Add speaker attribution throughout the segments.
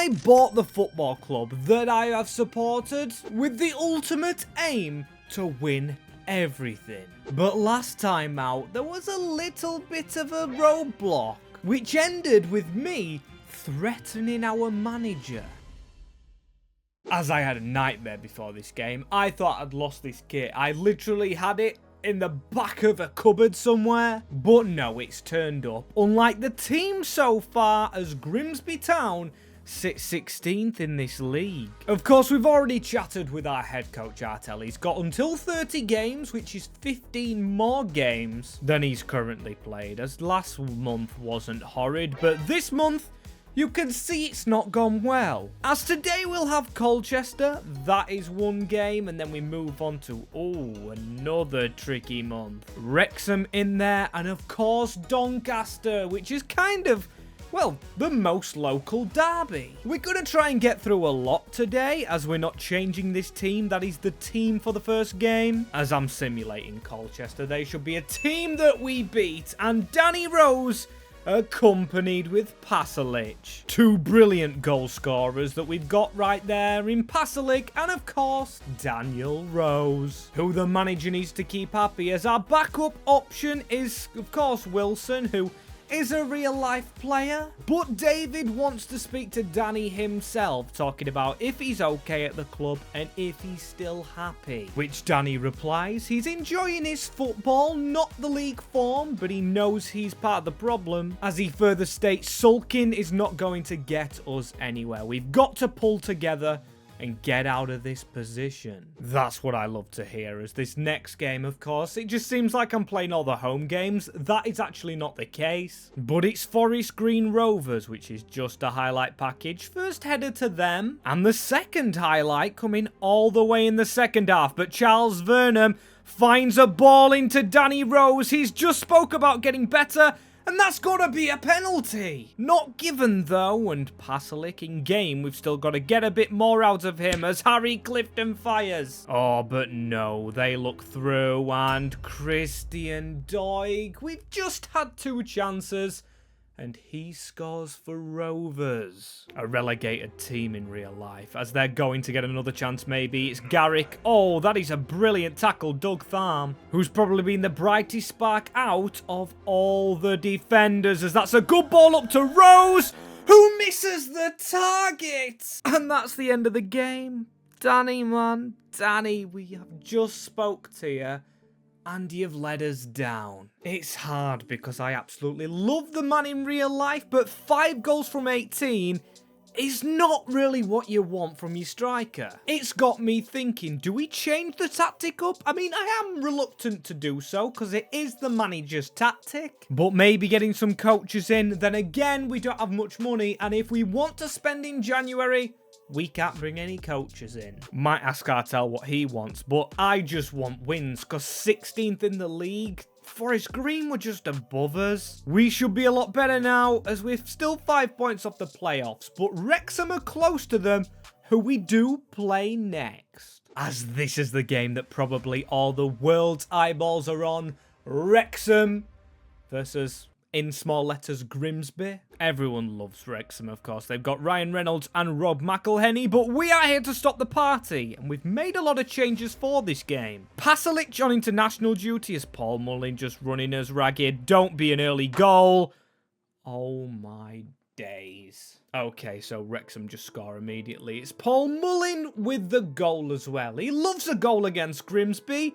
Speaker 1: I bought the football club that I have supported with the ultimate aim to win everything. But last time out, there was a little bit of a roadblock, which ended with me threatening our manager. As I had a nightmare before this game, I thought I'd lost this kit. I literally had it in the back of a cupboard somewhere. But no, it's turned up. Unlike the team so far, as Grimsby Town sits 16th in this league. Of course, we've already chatted with our head coach Artel. He's got until 30 games, which is 15 more games than he's currently played, as last month wasn't horrid, but this month, you can see it's not gone well. As today we'll have Colchester, that is one game, and then we move on to, another tricky month. Wrexham in there, and of course Doncaster, which is kind of, well, the most local derby. We're going to try and get through a lot today, as we're not changing this team. That is the team for the first game. As I'm simulating Colchester, they should be a team that we beat, and Danny Rose accompanied with Pasalic. Two brilliant goal scorers that we've got right there in Pasalic and of course Daniel Rose, who the manager needs to keep happy, as our backup option is of course Wilson, who is a real-life player. But David wants to speak to Danny himself, talking about if he's okay at the club and if he's still happy. Which Danny replies he's enjoying his football, not the league form, but he knows he's part of the problem. As he further states, sulking is not going to get us anywhere. We've got to pull together and get out of this position. That's what I love to hear, as this next game, of course, it just seems like I'm playing all the home games. That is actually not the case. But it's Forest Green Rovers, which is just a highlight package. First header to them, and the second highlight coming all the way in the second half. But Charles Vernam finds a ball into Danny Rose. He's just spoke about getting better, and that's got to be a penalty. Not given, though, and Pasalic in game, we've still got to get a bit more out of him as Harry Clifton fires. Oh, but no, they look through, and Christian Doig, we've just had two chances, and he scores for Rovers. A relegated team in real life, as they're going to get another chance maybe. It's Garrick. Oh, that is a brilliant tackle, Doug Tharm, who's probably been the brightest spark out of all the defenders, as that's a good ball up to Rose, who misses the target. And that's the end of the game. Danny, man, Danny, we have just spoke to you, and you've let us down. It's hard because I absolutely love the man in real life, but 5 goals from 18 is not really what you want from your striker. It's got me thinking, do we change the tactic up? I mean, I am reluctant to do so because it is the manager's tactic. But maybe getting some coaches in, then again, we don't have much money, and if we want to spend in January, we can't bring any coaches in. Might ask Artel what he wants, but I just want wins, because 16th in the league, Forest Green were just above us. We should be a lot better now, as we're still 5 points off the playoffs, but Wrexham are close to them, who we do play next. As this is the game that probably all the world's eyeballs are on, Wrexham versus, in small letters, Grimsby. Everyone loves Wrexham, of course. They've got Ryan Reynolds and Rob McElhenney, but we are here to stop the party, and we've made a lot of changes for this game. Pasalic on international duty as Paul Mullin just running as ragged. Don't be an early goal. Oh my days. Okay, so Wrexham just score immediately. It's Paul Mullin with the goal as well. He loves a goal against Grimsby.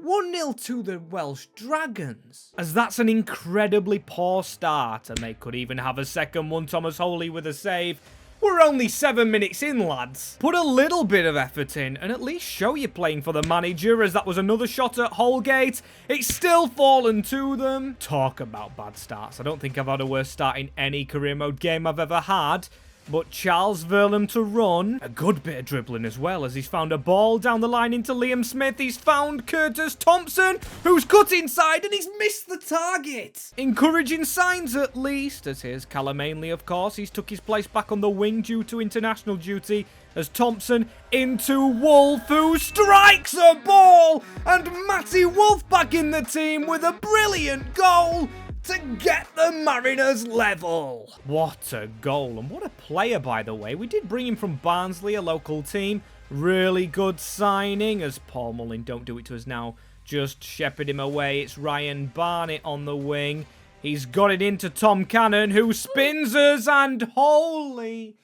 Speaker 1: 1-0 to the Welsh Dragons, as that's an incredibly poor start, and they could even have a second one. Thomas Holy with a save. We're only 7 minutes in, lads. Put a little bit of effort in, and at least show you're playing for the manager, as that was another shot at Holgate. It's still fallen to them. Talk about bad starts. I don't think I've had a worse start in any career mode game I've ever had. But Charles Verlam to run. A good bit of dribbling as well, as he's found a ball down the line into Liam Smith. He's found Curtis Thompson, who's cut inside, and he's missed the target. Encouraging signs at least, as here's Callum Ainley, of course. He's took his place back on the wing due to international duty, as Thompson into Wolf, who strikes a ball. And Matty Wolf back in the team with a brilliant goal to get the Mariners level. What a goal, and what a player, by the way. We did bring him from Barnsley, a local team. Really good signing, as Paul Mullin, don't do it to us now, just shepherd him away. It's Ryan Barnett on the wing. He's got it into Tom Cannon, who spins us, and holy...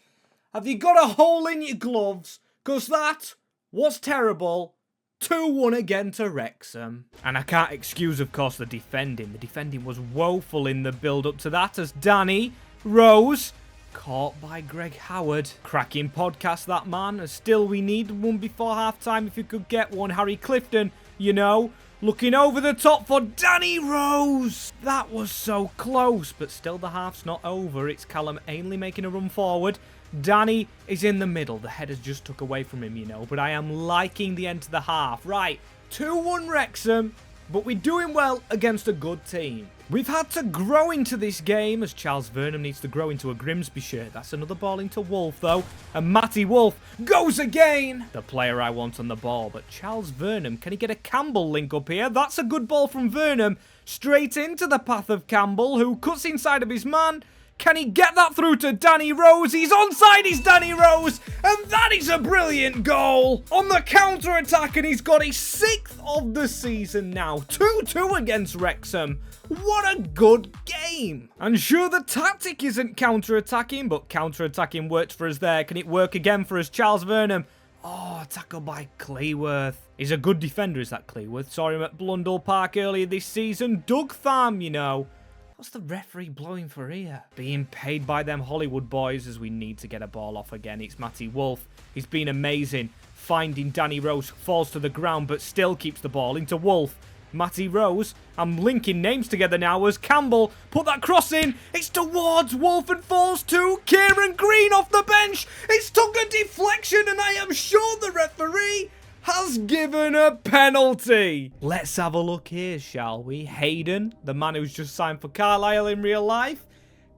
Speaker 1: Have you got a hole in your gloves? Because that was terrible. 2-1 again to Wrexham. And I can't excuse, of course, the defending. The defending was woeful in the build-up to that, as Danny Rose caught by Greg Howard. Cracking podcast, that man. As still, we need one before half-time if you could get one. Harry Clifton, you know, looking over the top for Danny Rose. That was so close, but still the half's not over. It's Callum Ainley making a run forward. Danny is in the middle. The headers just took away from him, you know, but I am liking the end to the half. Right, 2-1 Wrexham, but we're doing well against a good team. We've had to grow into this game, as Charles Vernam needs to grow into a Grimsby shirt. That's another ball into Wolf, though. And Matty Wolf goes again. The player I want on the ball. But Charles Vernam, can he get a Campbell link up here? That's a good ball from Vernam. Straight into the path of Campbell, who cuts inside of his man. Can he get that through to Danny Rose? He's onside, he's Danny Rose, and that is a brilliant goal on the counter-attack, and he's got his 6th of the season now. 2-2 against Wrexham. What a good game. And sure, the tactic isn't counter-attacking, but counter-attacking worked for us there. Can it work again for us, Charles Vernam? Oh, tackle by Cleworth. He's a good defender, is that Cleworth? Saw him at Blundell Park earlier this season. Doug Tham, you know. What's the referee blowing for here? Being paid by them Hollywood boys, as we need to get a ball off again. It's Matty Wolf. He's been amazing. Finding Danny Rose, falls to the ground, but still keeps the ball into Wolf. Matty Rose. I'm linking names together now as Campbell put that cross in. It's towards Wolf and falls to Kieran Green off the bench. It's took a deflection, and I am sure the referee has given a penalty. Let's have a look here, shall we? Hayden, the man who's just signed for Carlisle in real life,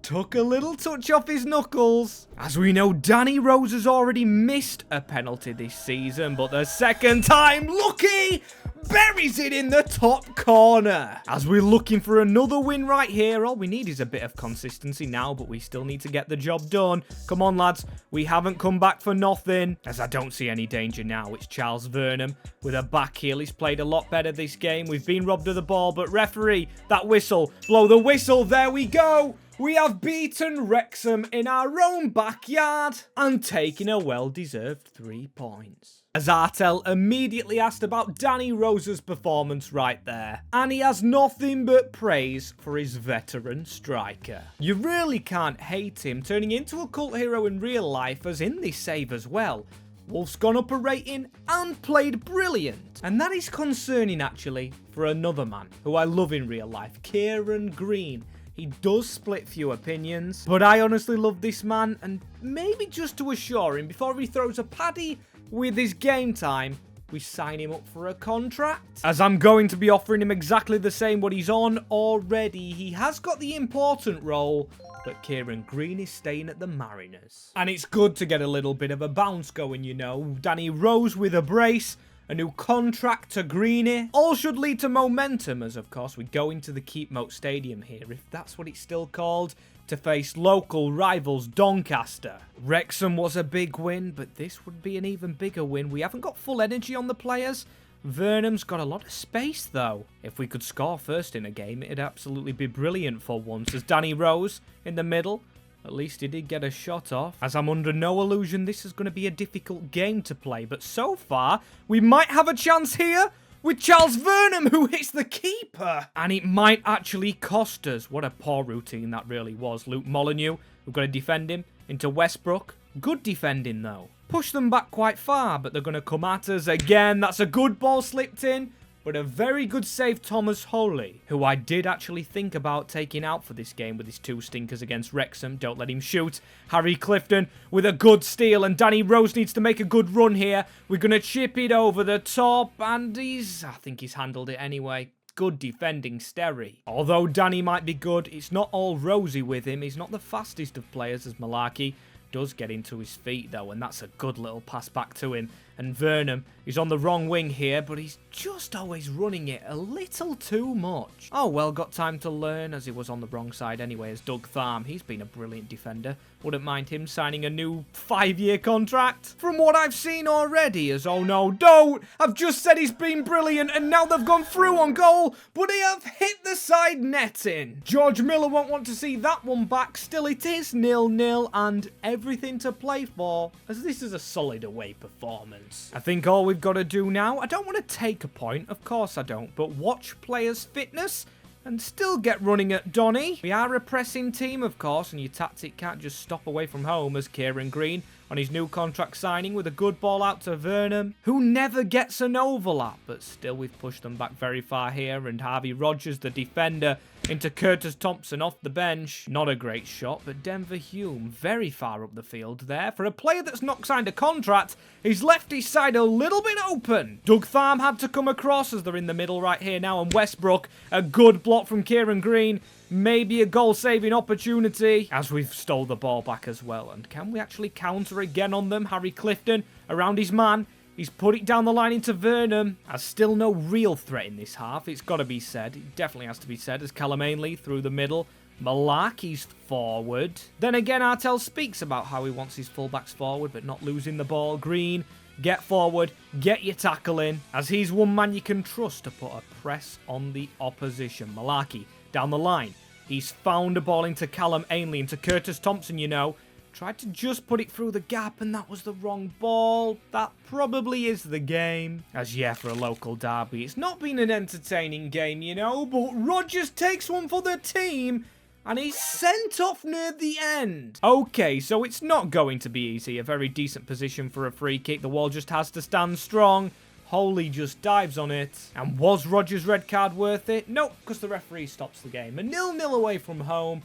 Speaker 1: took a little touch off his knuckles. As we know, Danny Rose has already missed a penalty this season, but the second time, lucky, buries it in the top corner. As we're looking for another win right here, all we need is a bit of consistency now, but we still need to get the job done. Come on, lads. We haven't come back for nothing, as I don't see any danger now. It's Charles Vernam with a back heel. He's played a lot better this game. We've been robbed of the ball, but referee, that whistle, blow the whistle. There we go. We have beaten Wrexham in our own backyard and taken a well-deserved 3 points. As Artel immediately asked about Danny Rose's performance right there, and he has nothing but praise for his veteran striker. You really can't hate him, turning into a cult hero in real life, as in this save as well. Wolf's gone up a rating and played brilliant. And that is concerning, actually, for another man who I love in real life, Kieran Green. He does split few opinions, but I honestly love this man, and maybe just to assure him before he throws a paddy with his game time, we sign him up for a contract. As I'm going to be offering him exactly the same what he's on already. He has got the important role, but Kieran Green is staying at the Mariners. And it's good to get a little bit of a bounce going, you know. Danny Rose with a brace, a new contract to Greeny. All should lead to momentum, as of course we go into the Keepmoat Stadium here, if that's what it's still called, to face local rivals Doncaster. Wrexham was a big win, but this would be an even bigger win. We haven't got full energy on the players. Vernam's got a lot of space, though. If we could score first in a game, it'd absolutely be brilliant for once. As Danny Rose in the middle. At least he did get a shot off. As I'm under no illusion, this is going to be a difficult game to play. But so far, we might have a chance here with Charles Vernam, who hits the keeper. And it might actually cost us. What a poor routine that really was. Luke Molyneux, we've got to defend him into Westbrook. Good defending, though. Push them back quite far, but they're going to come at us again. That's a good ball slipped in. But a very good save, Thomas Holy, who I did actually think about taking out for this game with his 2 stinkers against Wrexham. Don't let him shoot. Harry Clifton with a good steal, and Danny Rose needs to make a good run here. We're going to chip it over the top, and I think he's handled it anyway. Good defending, Sterry. Although Danny might be good, it's not all rosy with him. He's not the fastest of players as Malarkey. Does get into his feet though, and that's a good little pass back to him. And Vernon, he's on the wrong wing here, but he's just always running it a little too much. Oh well, got time to learn, as he was on the wrong side anyway, as Doug Tharm. He's been a brilliant defender. Wouldn't mind him signing a new 5-year contract. From what I've seen already, as oh no, don't! I've just said he's been brilliant, and now they've gone through on goal, but they have hit the side netting. George Miller won't want to see that one back. Still, it is 0-0, and everything to play for, as this is a solid away performance. I think all we've got to do now, I don't want to take a point, of course I don't, but watch players' fitness and still get running at Donny. We are a pressing team, of course, and your tactic can't just stop away from home, as Kieran Green on his new contract signing with a good ball out to Vernon, who never gets an overlap, but still we've pushed them back very far here, and Harvey Rogers, the defender, into Curtis Thompson off the bench. Not a great shot, but Denver Hume very far up the field there. For a player that's not signed a contract, he's left his side a little bit open. Doug Tharm had to come across, as they're in the middle right here now, and Westbrook, a good block from Kieran Green. Maybe a goal-saving opportunity, as we've stole the ball back as well. And can we actually counter again on them? Harry Clifton around his man. He's put it down the line into Vernon. There's still no real threat in this half. It's got to be said. It definitely has to be said, as Callum Ainley through the middle. Malaki's forward. Then again, Artell speaks about how he wants his fullbacks forward, but not losing the ball. Green, get forward, get your tackle in, as he's one man you can trust to put a press on the opposition. Malaki down the line. He's found a ball into Callum Ainley, into Curtis Thompson, you know. Tried to just put it through the gap, and that was the wrong ball. That probably is the game. As yeah, for a local derby, it's not been an entertaining game, you know, but Rogers takes one for the team, and he's sent off near the end. Okay, so it's not going to be easy. A very decent position for a free kick. The wall just has to stand strong. Holy just dives on it. And was Rogers' red card worth it? Nope, because the referee stops the game. A 0-0 away from home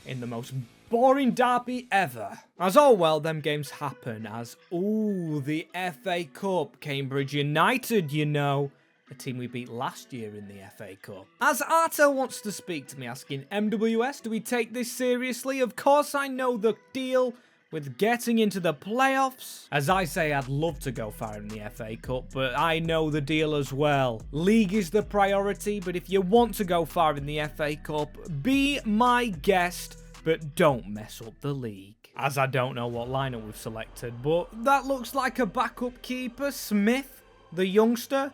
Speaker 1: in the most boring derby ever. As oh well, them games happen, as ooh, the FA Cup. Cambridge United, you know. A team we beat last year in the FA Cup. As Artel wants to speak to me, asking, MWS, do we take this seriously? Of course I know the deal with getting into the playoffs. As I say, I'd love to go far in the FA Cup, but I know the deal as well. League is the priority, but if you want to go far in the FA Cup, be my guest, but don't mess up the league. As I don't know what lineup we've selected, but that looks like a backup keeper. Smith, the youngster.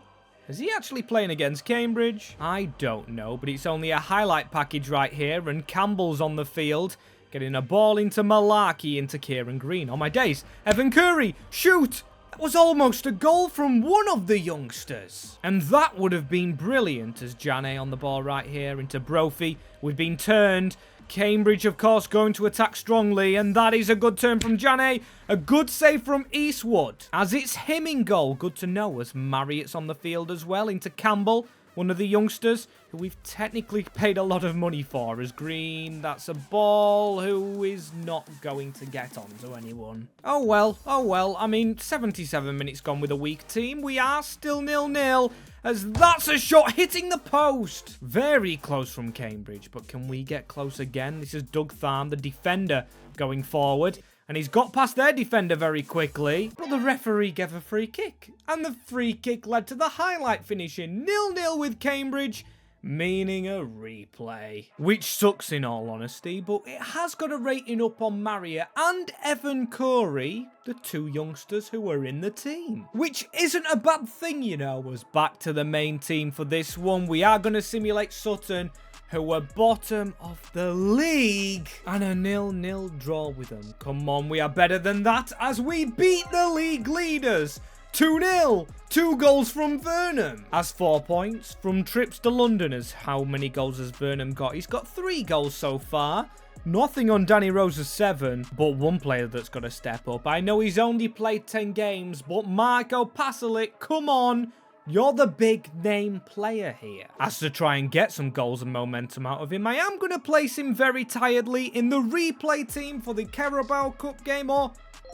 Speaker 1: Is he actually playing against Cambridge? I don't know, but it's only a highlight package right here, and Campbell's on the field. Getting a ball into Malaki, into Kieran Green. On my days, Evan Curry, shoot! That was almost a goal from one of the youngsters. And that would have been brilliant, as Jane on the ball right here into Brophy. We've been turned. Cambridge, of course, going to attack strongly, and that is a good turn from Jane. A good save from Eastwood, as it's him in goal. Good to know, as Marriott's on the field as well, into Campbell, one of the youngsters, who we've technically paid a lot of money for, as Green. That's a ball who is not going to get onto anyone. Oh well, I mean, 77 minutes gone with a weak team. We are still 0-0, as that's a shot hitting the post. Very close from Cambridge, but can we get close again? This is Doug Tharm, the defender, going forward. And he's got past their defender very quickly. But the referee gave a free kick. And the free kick led to the highlight finishing 0-0 with Cambridge, meaning a replay. Which sucks in all honesty, but it has got a rating up on Marriott and Evan Corey, the two youngsters who were in the team. Which isn't a bad thing, you know. As back to the main team for this one, we are going to simulate Sutton, who were bottom of the league, and a 0-0 draw with them. Come on, we are better than that, as we beat the league leaders 2-0. 2 goals from Vernon. As 4 points from trips to London. As how many goals has Vernon got? He's got 3 goals so far. Nothing on Danny Rose's 7, but one player that's got to step up. I know he's only played 10 games, but Marco Pasalic, come on. You're the big name player here. As to try and get some goals and momentum out of him, I am going to place him very tiredly in the replay team for the Carabao Cup game, or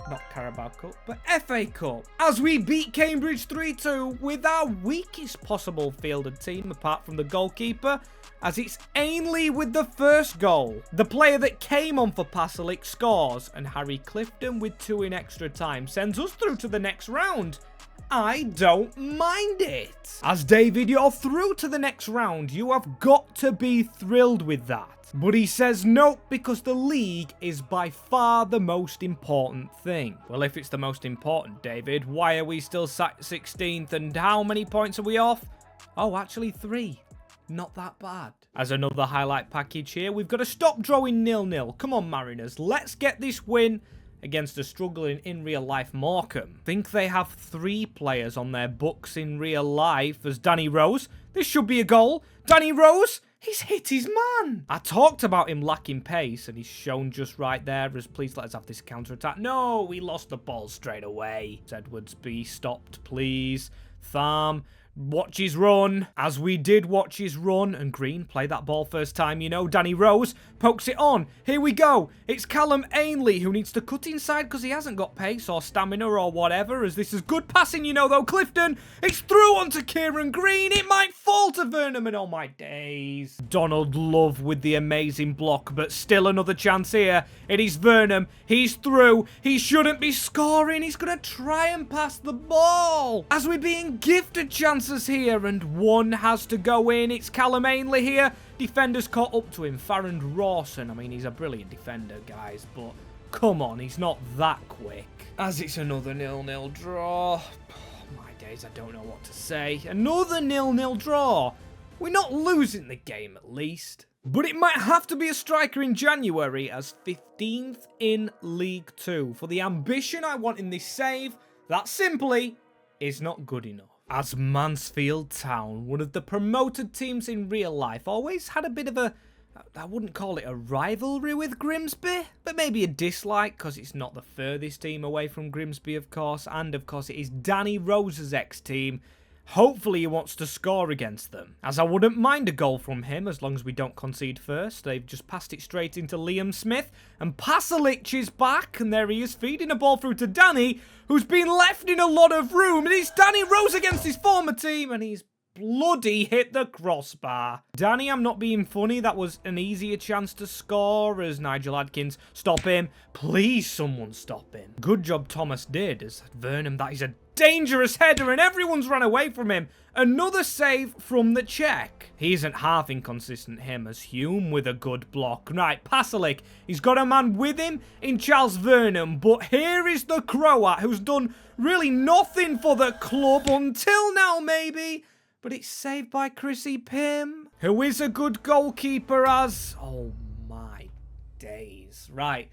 Speaker 1: Not Carabao Cup, but FA Cup. As we beat Cambridge 3-2 with our weakest possible fielded team, apart from the goalkeeper, as it's Ainley with the first goal. The player that came on for Pasalic scores, and Harry Clifton with 2 in extra time sends us through to the next round. I don't mind it. As David, you're through to the next round. You have got to be thrilled with that. But he says nope, because the league is by far the most important thing. Well, if it's the most important, David, why are we still sat 16th and how many points are we off? Oh, actually 3. Not that bad. As another highlight package here, we've got to stop drawing 0-0. Come on, Mariners, let's get this win against a struggling in real life Morecambe. Think they have 3 players on their books in real life as Danny Rose. This should be a goal. Danny Rose, he's hit his man. I talked about him lacking pace and he's shown just right there as please let us have this counter-attack. No, we lost the ball straight away. Edwards be stopped, please. Tharm. Watch his run, as we did watch his run, and Green play that ball first time, you know. Danny Rose pokes it on. Here we go. It's Callum Ainley who needs to cut inside because he hasn't got pace or stamina or whatever, as this is good passing, you know, though. Clifton, it's through onto Kieran Green. It might fall to Vernon, and oh my days. Donald Love with the amazing block, but still another chance here. It is Vernon. He's through. He shouldn't be scoring. He's going to try and pass the ball. As we're being gifted chances here, and one has to go in. It's Callum Ainley here. Defenders caught up to him. Farrand Rawson. I mean, he's a brilliant defender, guys, but come on, he's not that quick. As it's another 0-0 draw. Oh, my days, I don't know what to say. Another 0-0 draw. We're not losing the game, at least. But it might have to be a striker in January as 15th in League 2. For the ambition I want in this save, that simply is not good enough. As Mansfield Town, one of the promoted teams in real life, always had a bit of a, I wouldn't call it a rivalry with Grimsby, but maybe a dislike, because it's not the furthest team away from Grimsby, of course, and of course it is Danny Rose's ex-team. Hopefully he wants to score against them, as I wouldn't mind a goal from him as long as we don't concede first. They've just passed it straight into Liam Smith, and Pasalic is back, and there he is feeding a ball through to Danny, who's been left in a lot of room, and it's Danny Rose against his former team, and he's bloody hit the crossbar. Danny, I'm not being funny, that was an easier chance to score as Nigel Adkins. Stop him. Please, someone stop him. Good job Thomas did, as Vernon, that is a dangerous header and everyone's run away from him. Another save from the Czech. He isn't half inconsistent, him, as Hume with a good block. Right, Pasalic, he's got a man with him in Charles Vernon, but here is the Croat who's done really nothing for the club until now, maybe. But it's saved by Chrissy Pym, who is a good goalkeeper as... Oh my days. Right,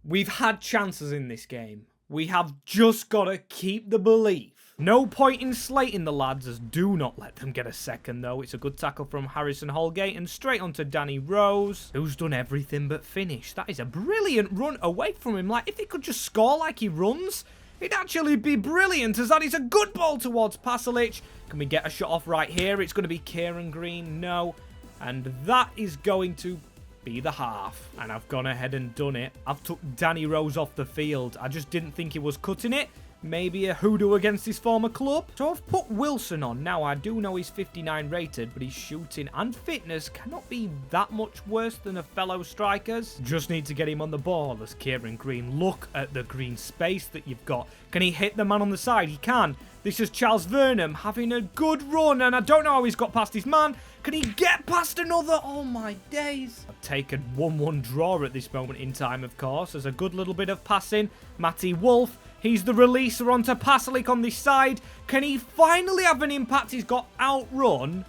Speaker 1: we've had chances in this game. We have just got to keep the belief. No point in slating the lads, as do not let them get a second, though. It's a good tackle from Harrison Holgate and straight onto Danny Rose, who's done everything but finish. That is a brilliant run away from him. Like, if he could just score like he runs, it'd actually be brilliant, as that is a good ball towards Pasalic. Can we get a shot off right here? It's going to be Kieran Green. No. And that is going to be the half. And I've gone ahead and done it. I've took Danny Rose off the field. I just didn't think he was cutting it. Maybe a hoodoo against his former club. So I've put Wilson on. Now, I do know he's 59 rated, but his shooting and fitness cannot be that much worse than a fellow striker's. Just need to get him on the ball as Kieran Green. Look at the green space that you've got. Can he hit the man on the side? He can. This is Charles Vernon having a good run, and I don't know how he's got past his man. Can he get past another? Oh my days. I've taken 1-1 draw at this moment in time, of course. There's a good little bit of passing. Matty Wolf, he's the releaser onto Pasalic on this side. Can he finally have an impact? He's got outrun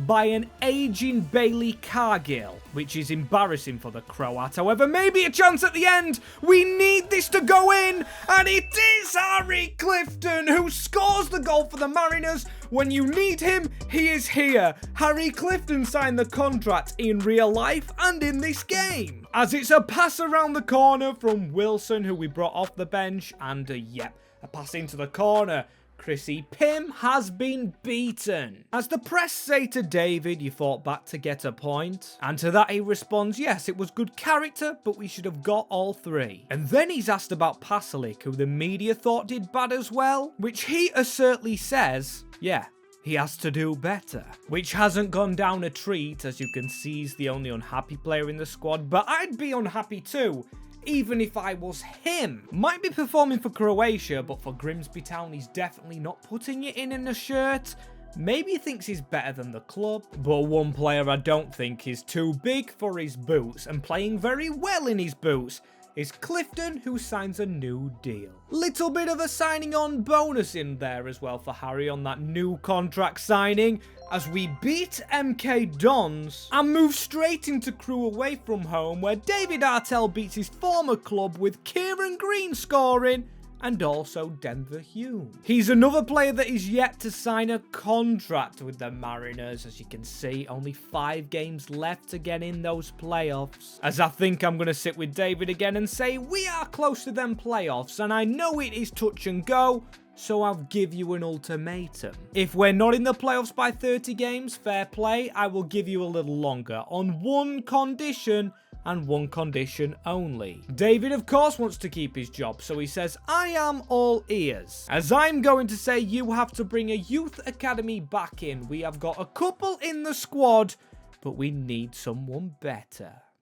Speaker 1: by an aging Bailey Cargill, which is embarrassing for the Croat. However, maybe a chance at the end. We need this to go in, and it is Harry Clifton who scores the goal for the Mariners. When you need him, he is here. Harry Clifton signed the contract in real life and in this game, as it's a pass around the corner from Wilson, who we brought off the bench, and yep, a pass into the corner. Chrissy Pym has been beaten. As the press say to David, you fought back to get a point. And to that he responds, yes, it was good character, but we should have got all 3. And then he's asked about Pasalic, who the media thought did bad as well, which he assertly says, yeah, he has to do better. Which hasn't gone down a treat, as you can see he's the only unhappy player in the squad, but I'd be unhappy too, even if I was him. Might be performing for Croatia, but for Grimsby Town he's definitely not putting it in a shirt. Maybe he thinks he's better than the club, but one player I don't think is too big for his boots and playing very well in his boots is Clifton, who signs a new deal. Little bit of a signing on bonus in there as well for Harry on that new contract signing, as we beat MK Dons and move straight into Crew away from home, where David Artell beats his former club with Kieran Green scoring and also Denver Hume. He's another player that is yet to sign a contract with the Mariners. As you can see, only 5 games left to get in those playoffs. As I think I'm going to sit with David again and say we are close to them playoffs, and I know it is touch and go, so I'll give you an ultimatum. If we're not in the playoffs by 30 games, fair play, I will give you a little longer on one condition, and one condition only. David, of course, wants to keep his job, so he says, I am all ears. As I'm going to say, you have to bring a youth academy back in. We have got a couple in the squad, but we need someone better.